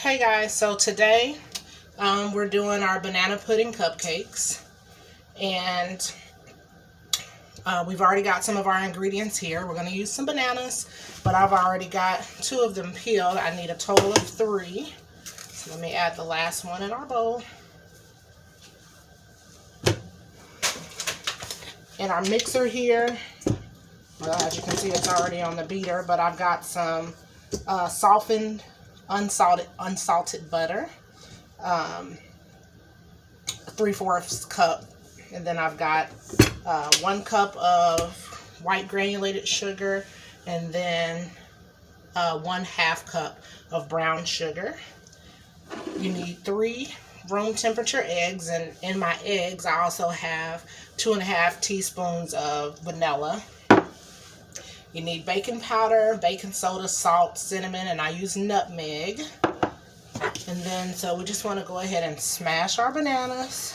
Hey guys, so today we're doing our banana pudding cupcakes, and we've already got some of our ingredients here. We're going to use some bananas, but I've already got 2 of them peeled. I need a total of 3. So let me add the last one in our bowl. In our mixer here, well, as you can see, it's already on the beater, but I've got some softened unsalted butter, 3/4 cup, and then I've got 1 cup of white granulated sugar, and then 1/2 cup of brown sugar. You need 3 room temperature eggs, and in my eggs I also have 2.5 teaspoons of vanilla. You need baking powder, baking soda, salt, cinnamon, and I use nutmeg. And then, so we just want to go ahead and smash our bananas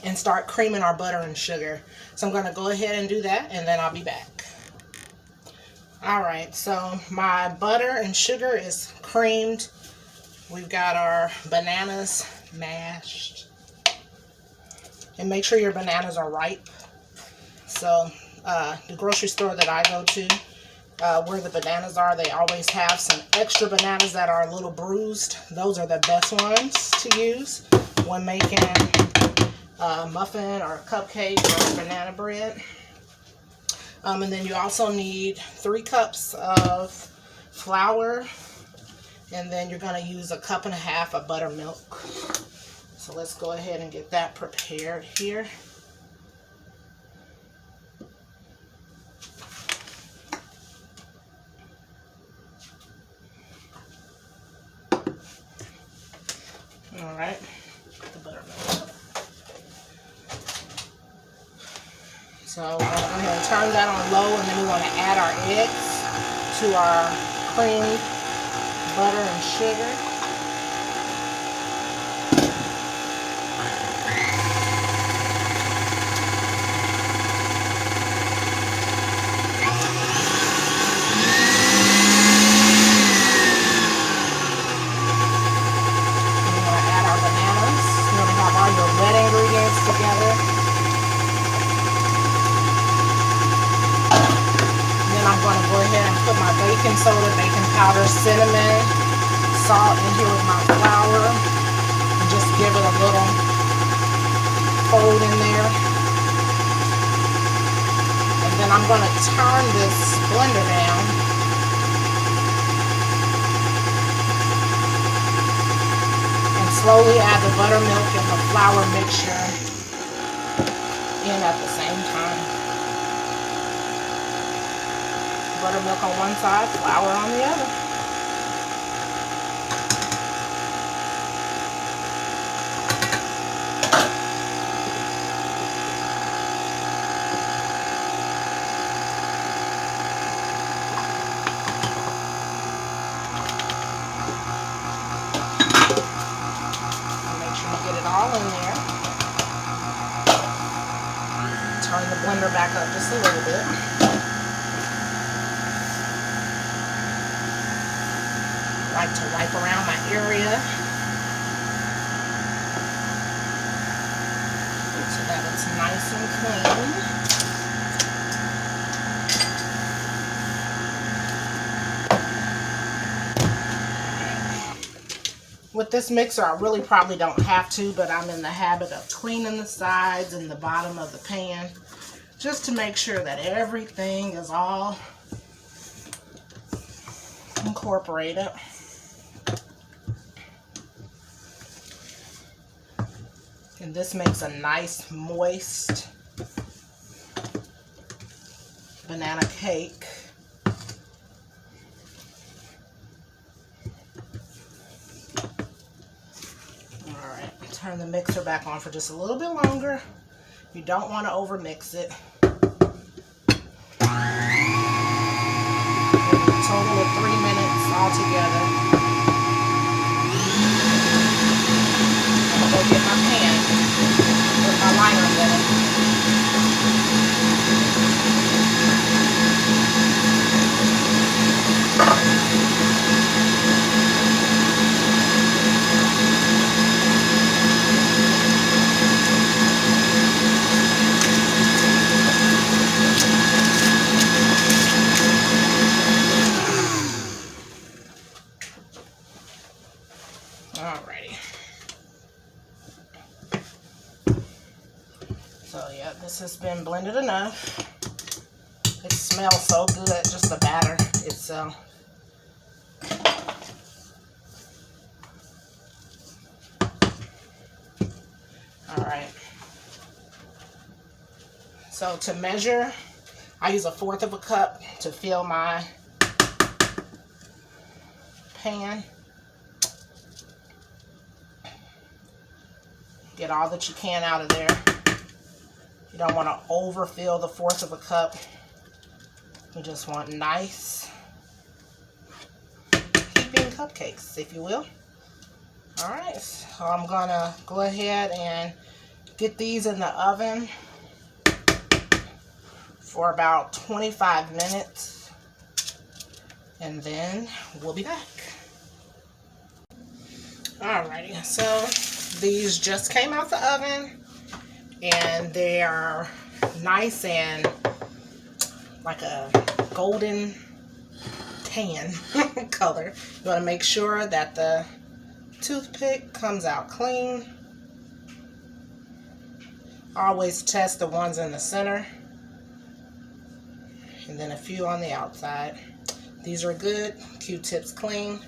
and start creaming our butter and sugar. So I'm going to go ahead and do that, and then I'll be back. Alright, so my butter and sugar is creamed. We've got our bananas mashed. And make sure your bananas are ripe. So the grocery store that I go to, where the bananas are, they always have some extra bananas that are a little bruised. Those are the best ones to use when making a muffin or a cupcake or banana bread. And then you also need 3 cups of flour, and then you're going to use 1.5 cups of buttermilk. So let's go ahead and get that prepared here. Alright, the buttermilk. So we're going to go ahead and turn that on low, and then we want to add our eggs to our creamed butter and sugar. Together. Then I'm going to go ahead and put my baking soda, baking powder, cinnamon, salt in here with my flour, and just give it a little fold in there. And then I'm going to turn this blender down. And slowly add the buttermilk and the flour mixture in at the same time. Buttermilk on one side, flour on the other. Make sure you get it all in there. Turn the blender back up just a little bit. I like to wipe around my area so that it's nice and clean. With this mixer, I really probably don't have to, but I'm in the habit of cleaning the sides and the bottom of the pan just to make sure that everything is all incorporated. And this makes a nice, moist banana cake. Alright, turn the mixer back on for just a little bit longer. You don't want to overmix it. A total of 3 minutes altogether. I'm going to go get my pan, put my liners in it. Alrighty. So yeah, this has been blended enough. It smells so good, just the batter itself. Alright. So to measure, I use 1/4 of a cup to fill my pan. Get all that you can out of there. You don't want to overfill the 1/4 of a cup. You just want nice heaping cupcakes, if you will. Alright, so I'm going to go ahead and get these in the oven for about 25 minutes. And then we'll be back. Alrighty, so these just came out the oven. And they are nice and like a golden tan color. You want to make sure that the toothpick comes out clean. Always test the ones in the center. And then a few on the outside. These are good. Q-tips clean.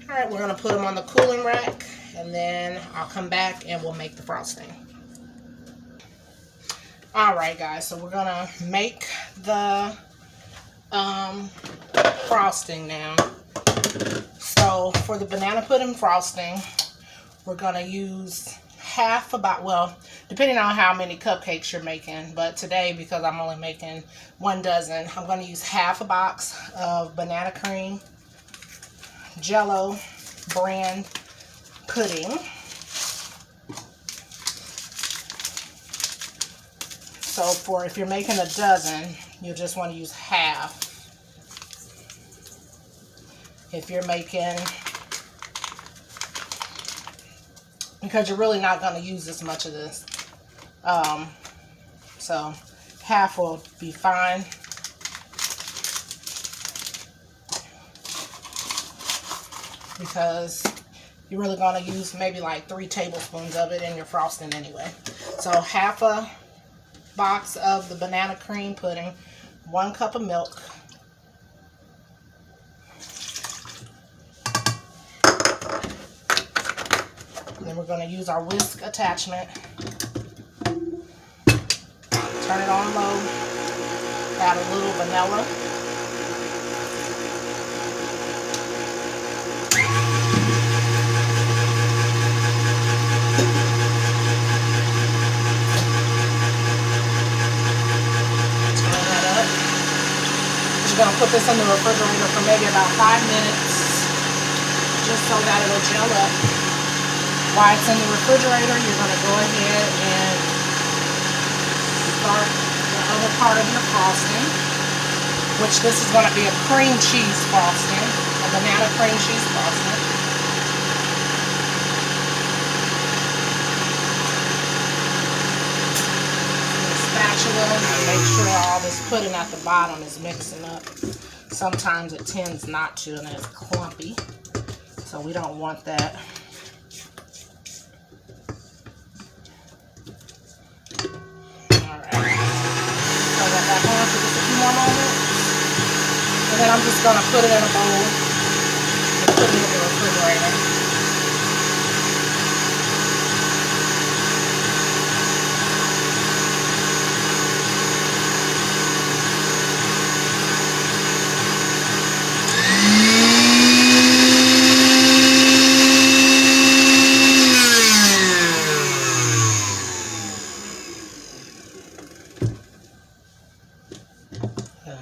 Alright, we're going to put them on the cooling rack. And then I'll come back and we'll make the frosting. Alright guys, so we're gonna make the frosting now. So for the banana pudding frosting, we're gonna use well, depending on how many cupcakes you're making, but today, because I'm only making 1 dozen, I'm gonna use 1/2 box of banana cream Jello brand pudding. So for if you're making 1 dozen, you just want to use 1/2. If you're making, because you're really not going to use as much of this. So 1/2 will be fine. Because you're really going to use maybe like 3 tablespoons of it in your frosting anyway. So 1/2 a box of the banana cream pudding, 1 cup of milk, and then we're going to use our whisk attachment. Turn it on low, add a little vanilla, going to put this in the refrigerator for maybe about 5 minutes just so that it'll gel up. While it's in the refrigerator, you're going to go ahead and start the other part of your frosting, which this is going to be a cream cheese frosting, a banana cream cheese frosting. And make sure all this pudding at the bottom is mixing up. Sometimes it tends not to and it's clumpy, so we don't want that. Alright, turn that back on for just a few more moments, and then I'm just going to put it in a bowl and put it in the refrigerator.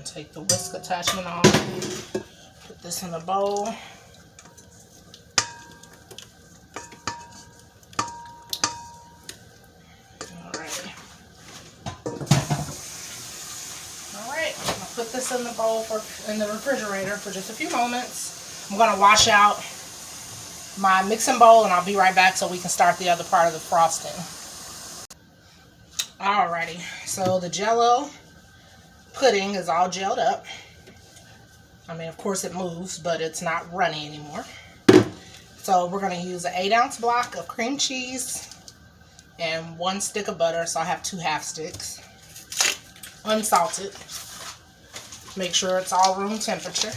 Take the whisk attachment off, put this in a bowl. Alright, I'll put this in the bowl in the refrigerator for just a few moments. I'm going to wash out my mixing bowl and I'll be right back so we can start the other part of the frosting. Alrighty, so the Jello pudding is all gelled up. I mean, of course it moves, but it's not runny anymore. So we're going to use an 8-ounce block of cream cheese and 1 stick of butter. So I have 2 half sticks, unsalted. Make sure it's all room temperature,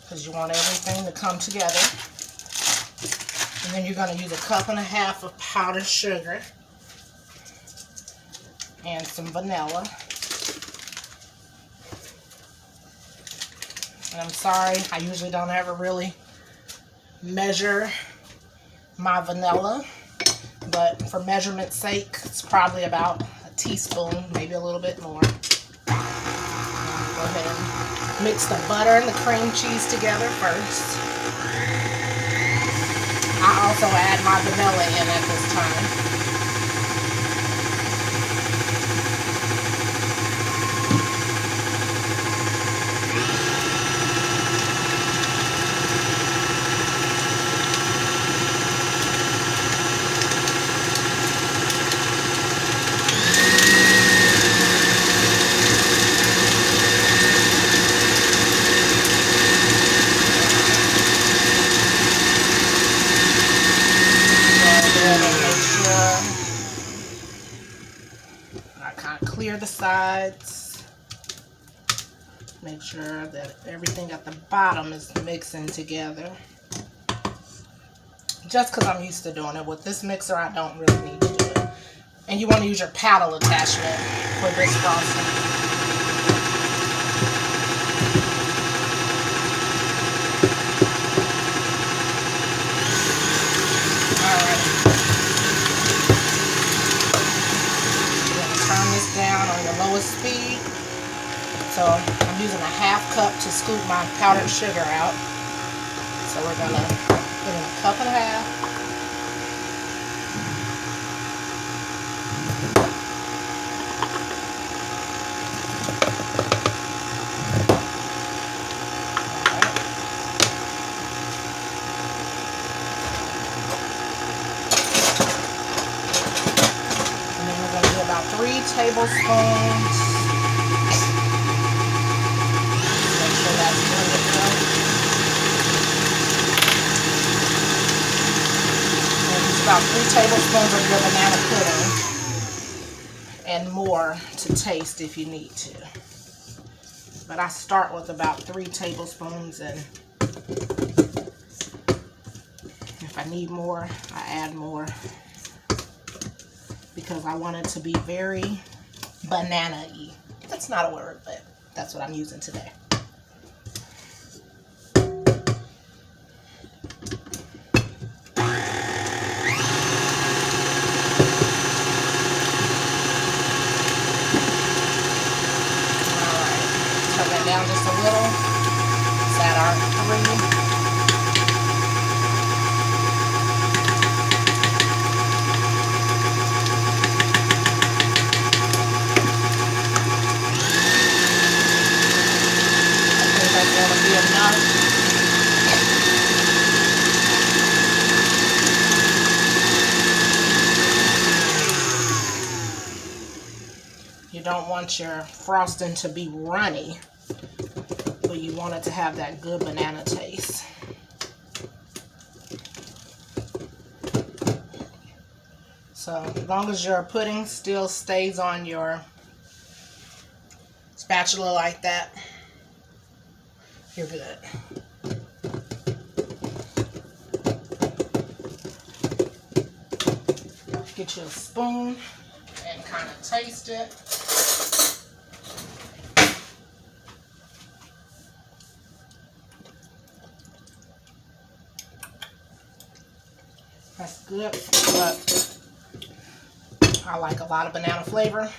because you want everything to come together. And then you're going to use 1.5 cups of powdered sugar and some vanilla. And I'm sorry, I usually don't ever really measure my vanilla, but for measurement's sake, it's probably about a teaspoon, maybe a little bit more. Go ahead and mix the butter and the cream cheese together first. I also add my vanilla in at this time. Clear the sides. Make sure that everything at the bottom is mixing together. Just because I'm used to doing it. With this mixer, I don't really need to do it. And you want to use your paddle attachment for this frosting. Down on the lowest speed. So I'm using 1/2 cup to scoop my powdered sugar out. So we're going to put in 1.5 cups. About 3 tablespoons. Make sure that's blended well. And use about 3 tablespoons of your banana pudding, and more to taste if you need to. But I start with about 3 tablespoons, and if I need more, I add more, because I want it to be very banana-y. That's not a word, but that's what I'm using today. Alright, turn that down just a little. Let's add our 3. You don't want your frosting to be runny, but you want it to have that good banana taste. So as long as your pudding still stays on your spatula like that, you're good. Get you a spoon and kind of taste it. That's good, but I like a lot of banana flavor.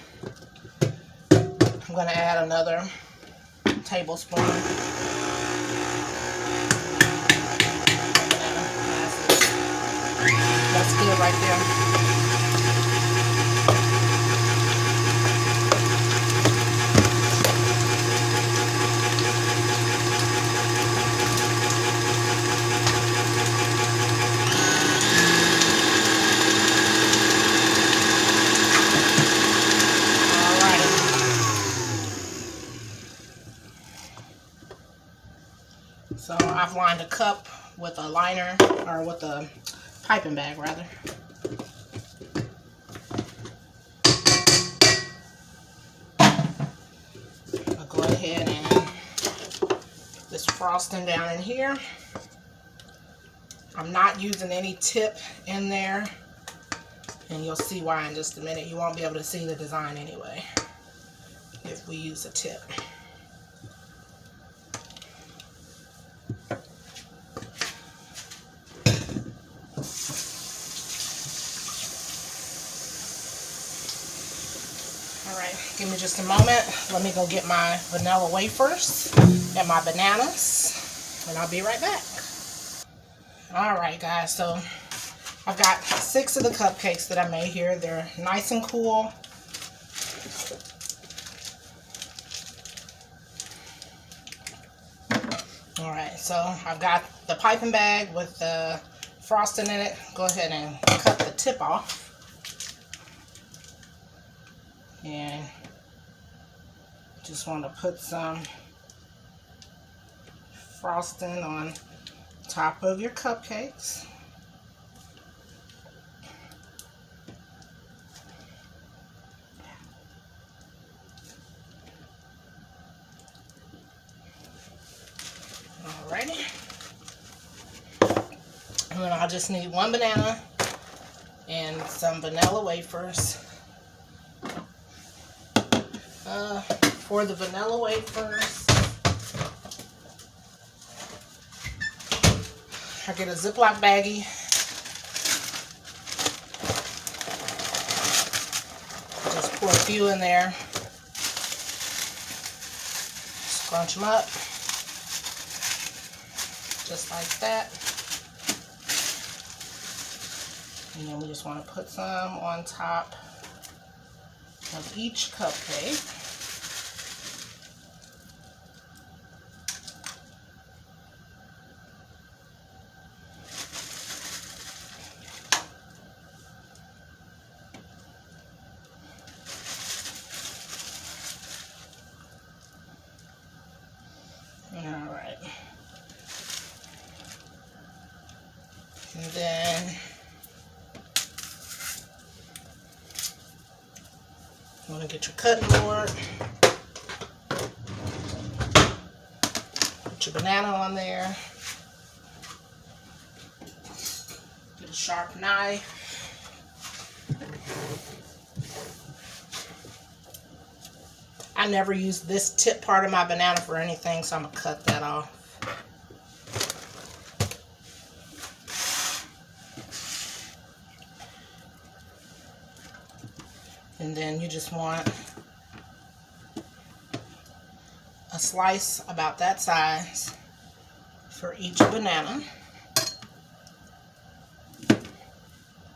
I'm going to add another tablespoon. That's good right there. So I've lined a cup with a liner, or with a piping bag rather. I'll go ahead and put this frosting down in here. I'm not using any tip in there, and you'll see why in just a minute. You won't be able to see the design anyway if we use a tip. Alright, give me just a moment. Let me go get my vanilla wafers and my bananas, and I'll be right back. Alright guys, so I've got 6 of the cupcakes that I made here. They're nice and cool. Alright, so I've got the piping bag with the frosting in it. Go ahead and cut the tip off. And just want to put some frosting on top of your cupcakes. Alrighty. And then I'll just need 1 banana and some vanilla wafers. For the vanilla wafers, I get a Ziploc baggie. Just pour a few in there. Scrunch them up. Just like that. And then we just want to put some on top of each cupcake. Alright. And then you want to get your cutting board. Put your banana on there. Get a sharp knife. I never use this tip part of my banana for anything, so I'm going to cut that off. And then you just want a slice about that size for each banana.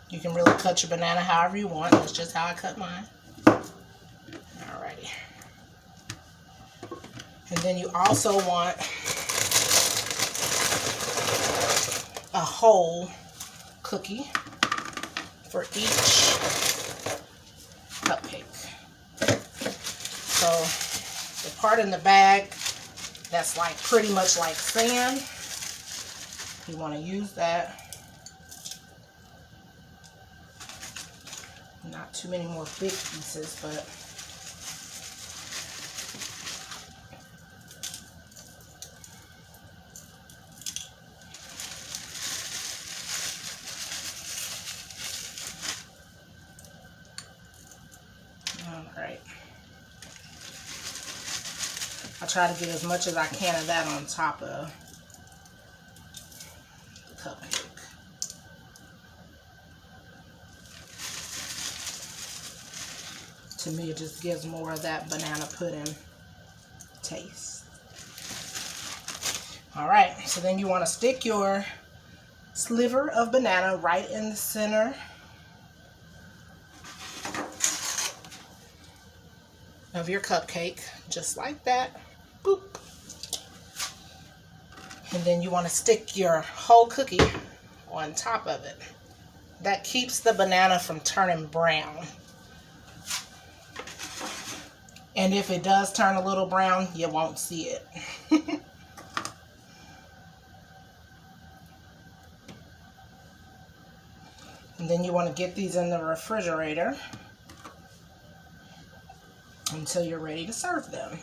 You can really cut your banana however you want. That's just how I cut mine. Alrighty. And then you also want a whole cookie for each cupcake. So the part in the bag that's like pretty much like sand, you want to use that. Not too many more big pieces, but alright. I try to get as much as I can of that on top of the cupcake. To me, it just gives more of that banana pudding taste. Alright, so then you want to stick your sliver of banana right in the center of your cupcake, just like that. Boop. And then you want to stick your whole cookie on top of it. That keeps the banana from turning brown. And if it does turn a little brown, you won't see it. Then you want to get these in the refrigerator until you're ready to serve them.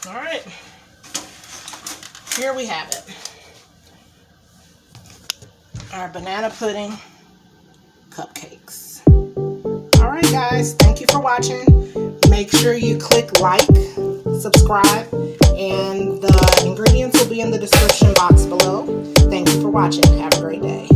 All right, here we have it. Our banana pudding cupcakes. All right, guys, thank you for watching. Make sure you click like, subscribe, and the ingredients will be in the description box below. Thank you for watching. Have a great day.